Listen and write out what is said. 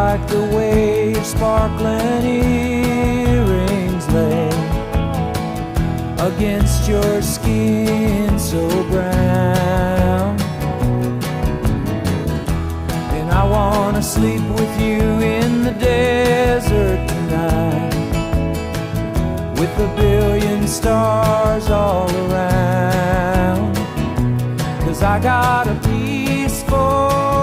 like the way your sparkling earrings lay against your skin so brown. And I wanna sleep with you in the desert tonight, with a billion stars all around. 'Cause I got a peaceful